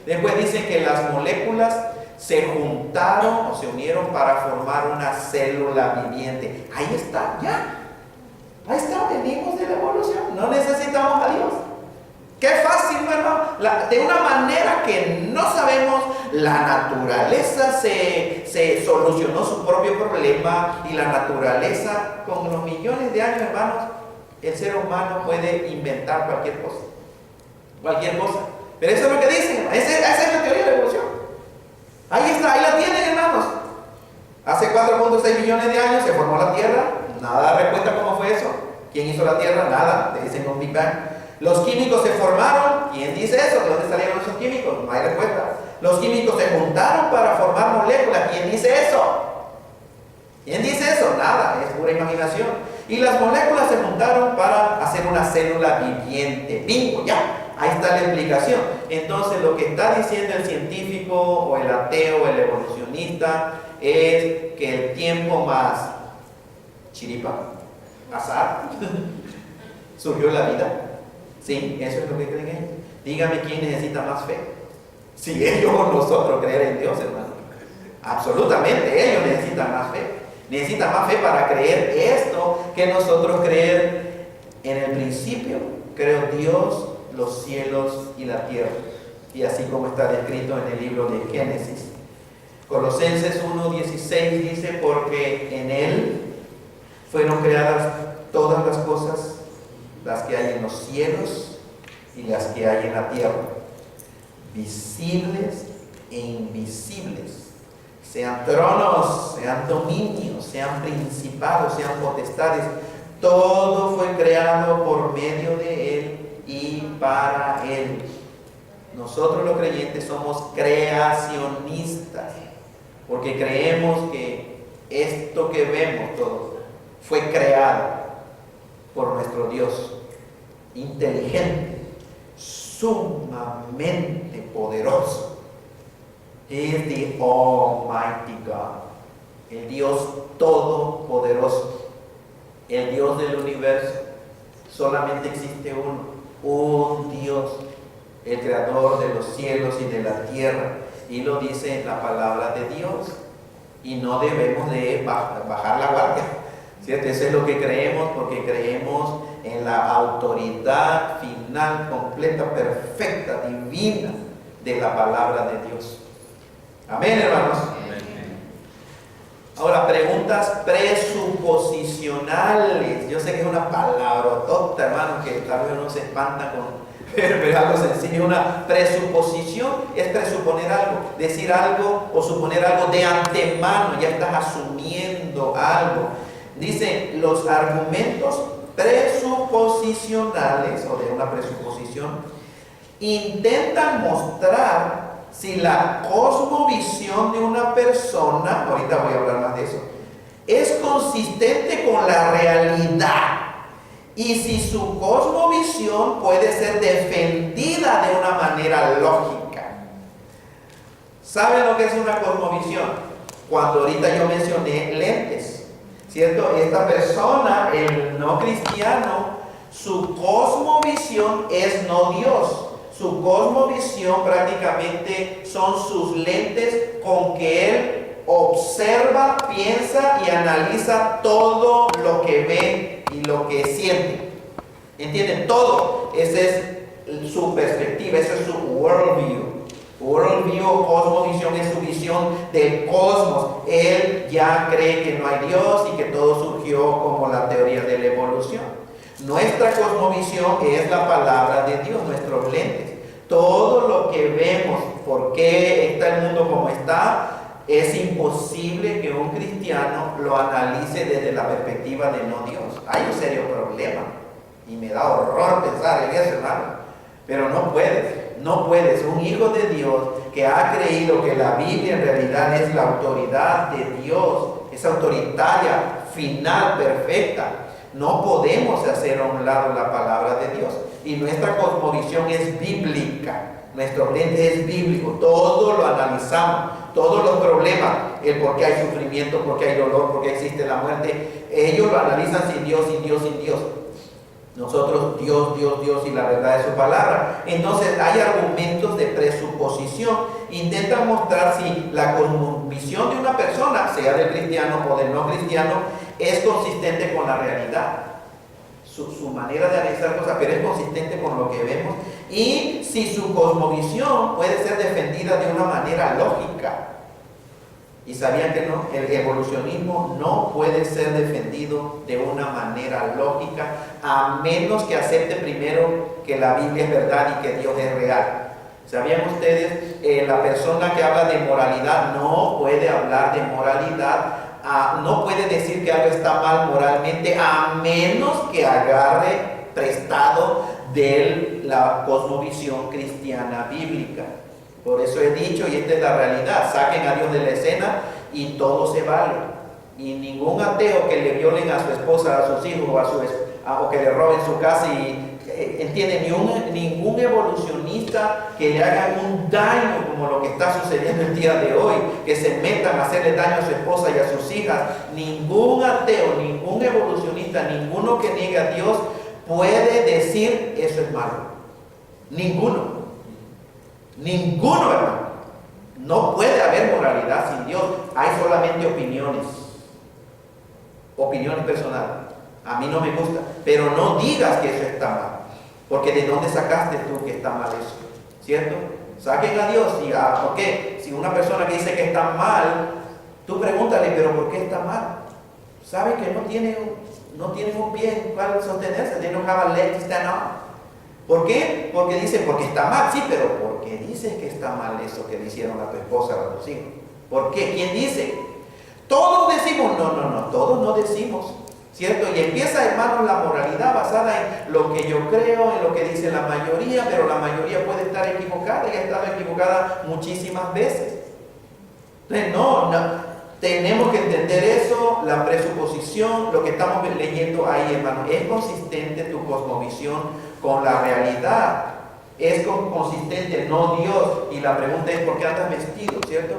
Después dicen que las moléculas se juntaron o se unieron para formar una célula viviente. Ahí está, ya. Ahí está, venimos de la evolución, no necesitamos a Dios. Qué fácil, ¿no, hermano? De una manera que no sabemos, la naturaleza se solucionó su propio problema, y la naturaleza, con los millones de años, hermanos, el ser humano puede inventar cualquier cosa. Cualquier cosa. Pero eso es lo que dicen, esa es la teoría de la evolución. Ahí está, ahí la tienen, hermanos. Hace 4.6 millones de años se formó la Tierra. Nada da respuesta cómo fue eso. ¿Quién hizo la Tierra? Nada. Le dicen un Big Bang. Los químicos se formaron. ¿Quién dice eso? ¿De dónde salieron esos químicos? No hay respuesta. Los químicos se juntaron para formar moléculas. ¿Quién dice eso? ¿Quién dice eso? Nada, es pura imaginación. Y las moléculas se juntaron para hacer una célula viviente. ¡Bingo! Ya. Ahí está la explicación. Entonces, lo que está diciendo el científico o el ateo o el evolucionista es que el tiempo más chiripa, azar, surgió la vida. Sí, eso es lo que creen ellos. Dígame quién necesita más fe. Si ellos o nosotros creer en Dios, hermano. Absolutamente, ellos necesitan más fe. Necesitan más fe para creer esto que nosotros creer en el principio. Creó Dios los cielos y la tierra. Y así como está descrito en el libro de Génesis. Colosenses 1:16 dice: porque en Él fueron creadas todas las cosas, las que hay en los cielos y las que hay en la tierra, visibles e invisibles, sean tronos, sean dominios, sean principados, sean potestades. Todo fue creado por medio de Él y para Él. Nosotros los creyentes somos creacionistas, porque creemos que esto que vemos todo fue creado por nuestro Dios, inteligente, sumamente poderoso. He is the Almighty God, el Dios todopoderoso, el Dios del universo. Solamente existe uno, un Dios, el creador de los cielos y de la tierra, y lo dice en la palabra de Dios, y no debemos de bajar la guardia, ¿cierto? Eso es lo que creemos, porque creemos en la autoridad final, completa, perfecta, divina de la palabra de Dios. Amén, hermanos. Amén. Ahora, preguntas presuposicionales. Yo sé que es una palabrotota, hermano, que tal vez uno se espanta con, pero es algo sencillo. Una presuposición es presuponer algo, decir algo o suponer algo de antemano. Ya estás asumiendo algo. Dicen, los argumentos presuposicionales o de una presuposición intentan mostrar si la cosmovisión de una persona, ahorita voy a hablar más de eso, es consistente con la realidad, y si su cosmovisión puede ser defendida de una manera lógica. ¿Saben lo que es una cosmovisión? Cuando ahorita yo mencioné lentes, ¿cierto? Esta persona, el no cristiano, su cosmovisión es no Dios. Su cosmovisión prácticamente son sus lentes con que él observa, piensa y analiza todo lo que ve y lo que siente. ¿Entienden? Todo. Esa es su perspectiva, esa es su worldview. Worldview o cosmovisión es su visión del cosmos. Él ya cree que no hay Dios y que todo surgió como la teoría de la evolución. Nuestra cosmovisión es la palabra de Dios, nuestros lentes. todo lo que vemos, por qué está el mundo como está, es imposible que un cristiano lo analice desde la perspectiva de no Dios. Hay un serio problema y me da horror pensar en eso, hermano. Pero no puedes. Un hijo de Dios que ha creído que la Biblia en realidad es la autoridad de Dios, es autoritaria, final, perfecta. No podemos hacer a un lado la palabra de Dios. Y nuestra cosmovisión es bíblica. Nuestro lente es bíblico. Todo lo analizamos. Todos los problemas, el por qué hay sufrimiento, por qué hay dolor, por qué existe la muerte, ellos lo analizan sin Dios, sin Dios, sin Dios. Nosotros, Dios, Dios, Dios y la verdad de su palabra. Entonces hay argumentos de presuposición. Intentan mostrar si la cosmovisión de una persona, sea del cristiano o del no cristiano, es consistente con la realidad. Su manera de analizar cosas, pero es consistente con lo que vemos. Y si su cosmovisión puede ser defendida de una manera lógica. Y sabían que no, el evolucionismo no puede ser defendido de una manera lógica, a menos que acepte primero que la Biblia es verdad y que Dios es real. ¿Sabían ustedes? La persona que habla de moralidad no puede hablar de moralidad, no puede decir que algo está mal moralmente, a menos que agarre prestado de la cosmovisión cristiana bíblica. Por eso he dicho, y esta es la realidad, saquen a Dios de la escena y todo se vale. Y ningún ateo que le violen a su esposa, a sus hijos, o que le roben su casa, entiende, ningún evolucionista que le hagan un daño como lo que está sucediendo el día de hoy, que se metan a hacerle daño a su esposa y a sus hijas. Ningún ateo, ningún evolucionista, ninguno que niegue a Dios puede decir eso es malo. Ninguno, hermano. No puede haber moralidad sin Dios. Hay solamente opiniones personales. A mí no me gusta, pero no digas que eso está mal, porque ¿de dónde sacaste tú que está mal eso? ¿Cierto? Saquen a Dios y ¿por qué? Si una persona que dice que está mal, tú pregúntale, pero ¿por qué está mal? Sabe que no tiene un pie en cual sostenerse. They don't have a leg to stand on. ¿Por qué? Porque dice, porque está mal, sí, pero ¿por qué dices que está mal eso que le hicieron a tu esposa o a tus hijos? ¿Por qué? ¿Quién dice? Todos decimos, no, todos no decimos, ¿cierto? Y empieza, hermanos, la moralidad basada en lo que yo creo, en lo que dice la mayoría, pero la mayoría puede estar equivocada y ha estado equivocada muchísimas veces. Entonces, tenemos que entender eso, la presuposición, lo que estamos leyendo ahí, hermano. ¿Es consistente tu cosmovisión con la realidad? ¿Es consistente, no Dios? Y la pregunta es, ¿por qué andas vestido, cierto?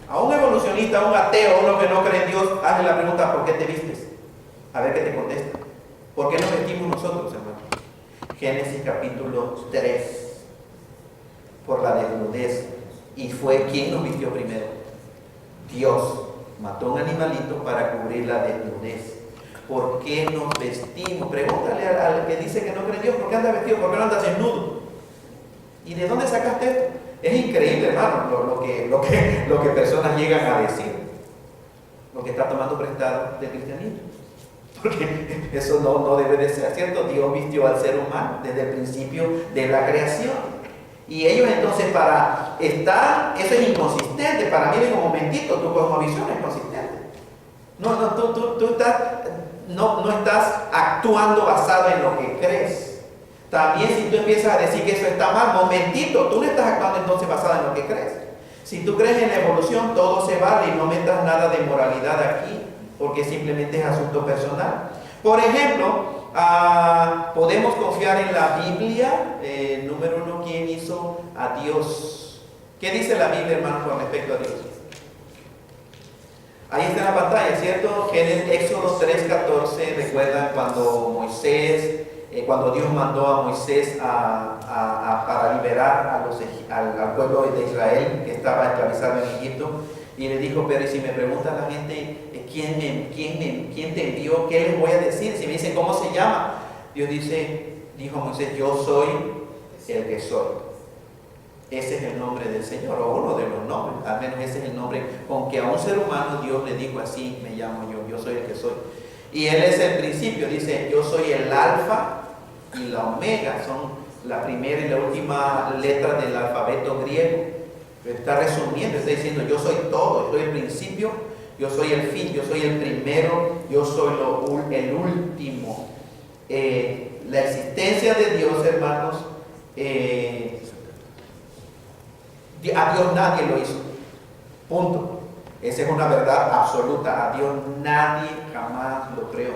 A un evolucionista, a un ateo, a uno que no cree en Dios, hazle la pregunta, ¿por qué te vistes? A ver qué te contesta. ¿Por qué nos vestimos nosotros, hermano? Génesis capítulo 3. Por la desnudez. ¿Y fue quién nos vistió primero? Dios. Mató un animalito para cubrir la desnudez. ¿Por qué nos vestimos? Pregúntale al que dice que no cree en Dios, ¿por qué anda vestido? ¿Por qué no andas desnudo? ¿Y de dónde sacaste esto? Es increíble, hermano, lo que personas llegan a decir. Lo que está tomando prestado del cristianismo. Porque eso no debe de ser, ¿cierto? Dios vistió al ser humano desde el principio de la creación. Y ellos entonces eso es inconsistente. Para mí en un momentito, tu cosmovisión es consistente. Tú estás actuando basado en lo que crees. También si tú empiezas a decir que eso está mal, momentito, tú no estás actuando entonces basado en lo que crees. Si tú crees en la evolución, todo se vale y no metas nada de moralidad aquí, porque simplemente es asunto personal. Por ejemplo, podemos confiar en la Biblia. Número 1, ¿quién hizo a Dios? ¿Qué dice la Biblia, hermano, con respecto a Dios? Ahí está en la pantalla, ¿cierto? En Éxodo 3:14, recuerdan cuando Dios mandó a Moisés para liberar al pueblo de Israel que estaba esclavizado en Egipto, y le dijo, pero si me pregunta la gente, ¿quién te envió? ¿Qué les voy a decir? Si me dicen, ¿cómo se llama? Dios dijo a Moisés, yo soy el que soy. Ese es el nombre del Señor, o uno de los nombres, al menos ese es el nombre con que a un ser humano Dios le dijo, así me llamo yo soy el que soy. Y Él es el principio, dice, yo soy el alfa y la omega, la primera y la última letra del alfabeto griego. Está resumiendo, está diciendo: yo soy todo, yo soy el principio, yo soy el fin, yo soy el primero, yo soy el último. La existencia de Dios, hermanos, a Dios nadie lo hizo. Punto. Esa es una verdad absoluta. A Dios nadie jamás lo creó.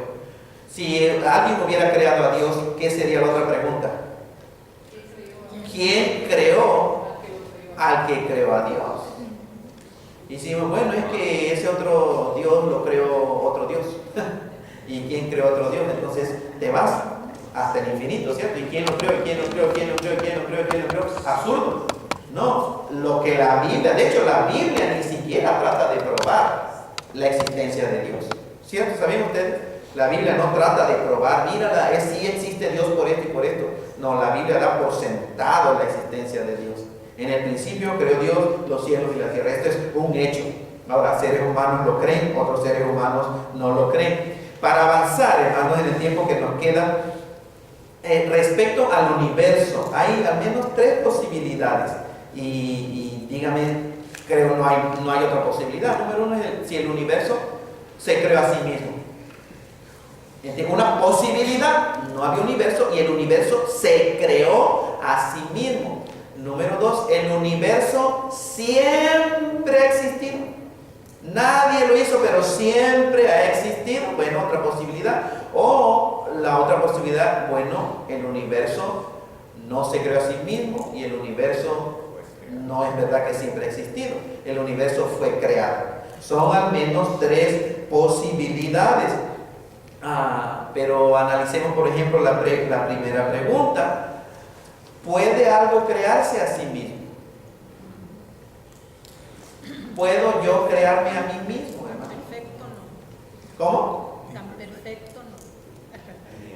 Si alguien hubiera creado a Dios, ¿qué sería la otra pregunta? ¿Quién creó al que creó a Dios? Y decimos: bueno, es que ese otro Dios lo creó otro Dios. ¿Y quién creó otro Dios? Entonces te vas hasta el infinito, ¿cierto? ¿Y quién lo creó? ¿Y quién lo creó? ¿Quién lo creó? ¿Quién lo creó? ¿Quién lo creó? Absurdo. No, lo que la Biblia, de hecho la Biblia ni siquiera trata de probar la existencia de Dios, ¿cierto? ¿Saben ustedes? La Biblia no trata de probar: mira, sí existe Dios por esto y por esto. No, la Biblia da por sentado la existencia de Dios. En el principio creó Dios los cielos y la tierra. Esto es un hecho. Ahora, seres humanos lo creen, otros seres humanos no lo creen. Para avanzar, hermanos, en el tiempo que nos queda, respecto al universo, hay al menos 3 posibilidades. Y dígame, creo no hay otra posibilidad. Número 1 es si el universo se creó a sí mismo. Una posibilidad: no había universo y el universo se creó a sí mismo. Número 2, el universo siempre ha existido. Nadie lo hizo, pero siempre ha existido. Bueno, otra posibilidad. O la otra posibilidad: bueno, el universo no se creó a sí mismo y el universo no es verdad que siempre ha existido. El universo fue creado. Son al menos 3 posibilidades. Pero analicemos, por ejemplo, la primera pregunta. ¿Puede algo crearse a sí mismo? ¿Puedo yo crearme a mí mismo, hermano? Perfecto no. ¿Cómo? Tan perfecto no.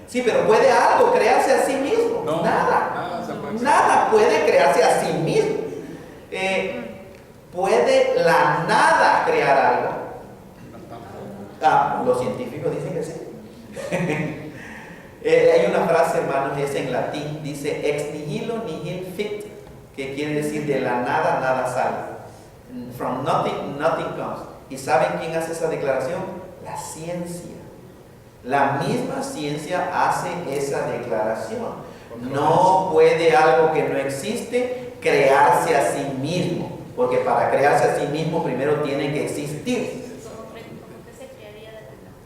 Sí, pero ¿puede algo crearse a sí mismo? No, Nada puede crearse a sí mismo. ¿Puede la nada crear algo? Los científicos dicen que sí. Hay una frase, hermanos, es en latín, dice: ex nihilo nihil fit, que quiere decir de la nada nada sale. From nothing, nothing comes. ¿Y saben quién hace esa declaración? La ciencia. La misma ciencia hace esa declaración. No puede algo que no existe crearse a sí mismo, porque para crearse a sí mismo primero tiene que existir. ¿Cómo que se crearía de la nada?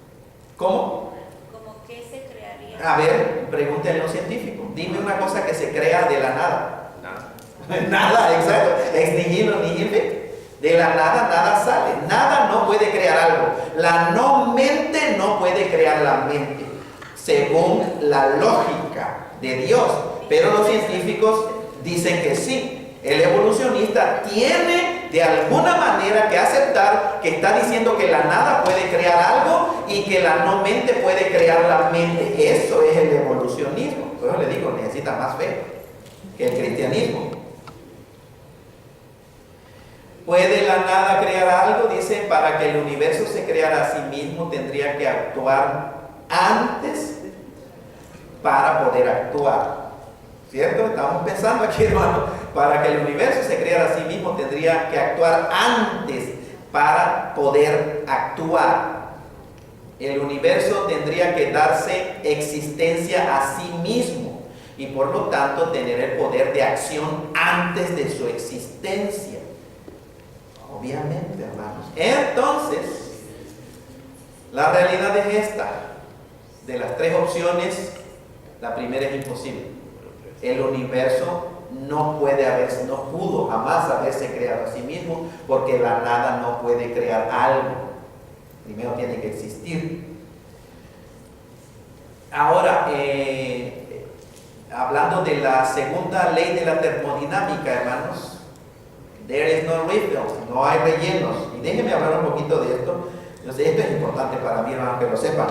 ¿Cómo? ¿Cómo que se crearía? A ver, pregúntenle a los científicos. Dime una cosa que se crea de la nada. Nada, exacto. Ex nihilo nihil fit. De la nada nada sale. Nada no puede crear algo. La no mente no puede crear la mente, según la lógica de Dios. Pero los científicos dicen que sí. El evolucionista tiene de alguna manera que aceptar que está diciendo que la nada puede crear algo y que la no mente puede crear la mente. Eso es el evolucionismo. Por eso le digo, necesita más fe que el cristianismo. ¿Puede la nada crear algo? Dice: para que el universo se creara a sí mismo tendría que actuar antes para poder actuar. ¿Cierto? Estamos pensando aquí, hermano. Para que el universo se creara a sí mismo tendría que actuar antes para poder actuar. El universo tendría que darse existencia a sí mismo y por lo tanto tener el poder de acción antes de su existencia. Obviamente, hermanos. Entonces, la realidad es esta. De las 3 opciones, la primera es imposible. El universo no pudo jamás haberse creado a sí mismo, porque la nada no puede crear algo. Primero tiene que existir. Ahora, hablando de la segunda ley de la termodinámica, hermanos, there is no refill, no hay rellenos. Y déjenme hablar un poquito de esto. Entonces, esto es importante para mí, hermanos, que lo sepan.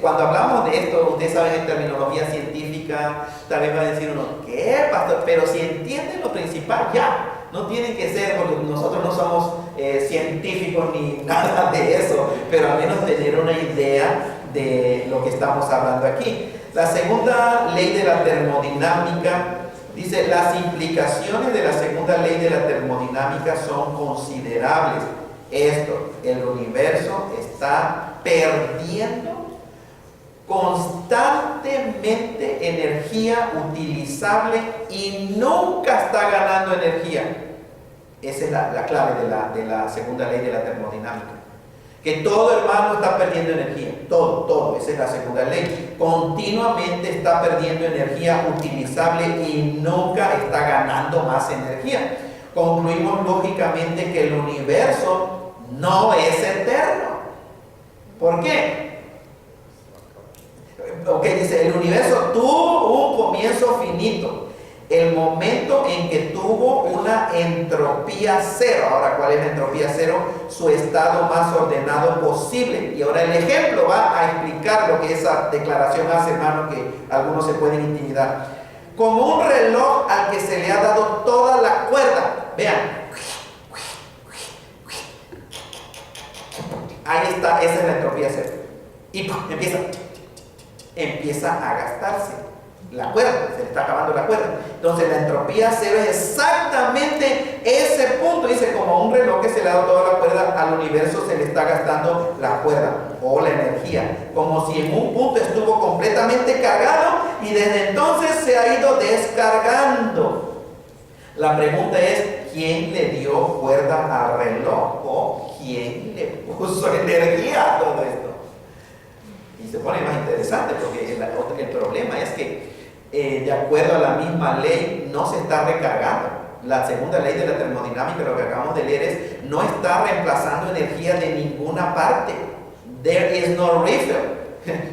Cuando hablamos de esto, ustedes saben, en terminología científica, tal vez va a decir uno: ¿qué, pastor? Pero si entienden lo principal, ya. No tienen que ser, porque nosotros no somos científicos ni nada de eso, pero al menos tener una idea de lo que estamos hablando aquí. La segunda ley de la termodinámica dice, las implicaciones de la segunda ley de la termodinámica son considerables. Esto, el universo está perdiendo constantemente energía utilizable y nunca está ganando energía. Esa es la clave de la segunda ley de la termodinámica. Que todo hermano está perdiendo energía, todo, esa es la segunda ley. Continuamente está perdiendo energía utilizable y nunca está ganando más energía. Concluimos lógicamente que el universo no es eterno. ¿Por qué? Ok, dice, el universo tuvo un comienzo finito. El momento en que tuvo una entropía cero. Ahora, ¿cuál es la entropía cero? Su estado más ordenado posible. Y ahora el ejemplo va a explicar lo que esa declaración hace, hermano, que algunos se pueden intimidar. Como un reloj al que se le ha dado toda la cuerda. Vean. Ahí está, esa es la entropía cero. Y empieza a gastarse la cuerda, se le está acabando la cuerda. Entonces la entropía cero es exactamente ese punto. Dice, como un reloj que se le ha dado toda la cuerda, al universo se le está gastando la cuerda o la energía, como si en un punto estuvo completamente cargado y desde entonces se ha ido descargando. La pregunta es, ¿quién le dio cuerda al reloj? ¿O quién le puso energía a todo esto? Y se pone más interesante porque el problema es que de acuerdo a la misma ley no se está recargando. La segunda ley de la termodinámica, lo que acabamos de leer, es no está reemplazando energía de ninguna parte. There is no refill.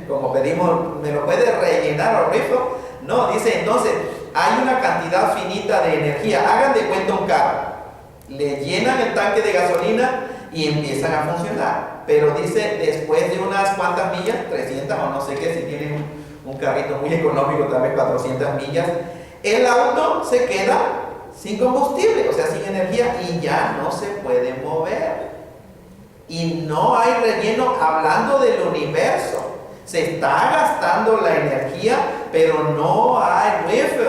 Como pedimos, ¿me lo puede rellenar o refill? No, dice entonces, hay una cantidad finita de energía. Hagan de cuenta un carro. Le llenan el tanque de gasolina y empiezan a funcionar. Pero dice, después de unas cuantas millas, 300 o no sé qué, si tienen un carrito muy económico, tal vez 400 millas, el auto se queda sin combustible, o sea, sin energía, y ya no se puede mover. Y no hay relleno. Hablando del universo, se está gastando la energía, pero no hay refill.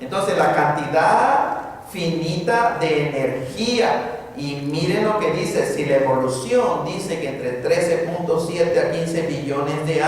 Entonces la cantidad finita de energía. Y miren lo que dice, si la evolución dice que entre 13.7 a 15 billones de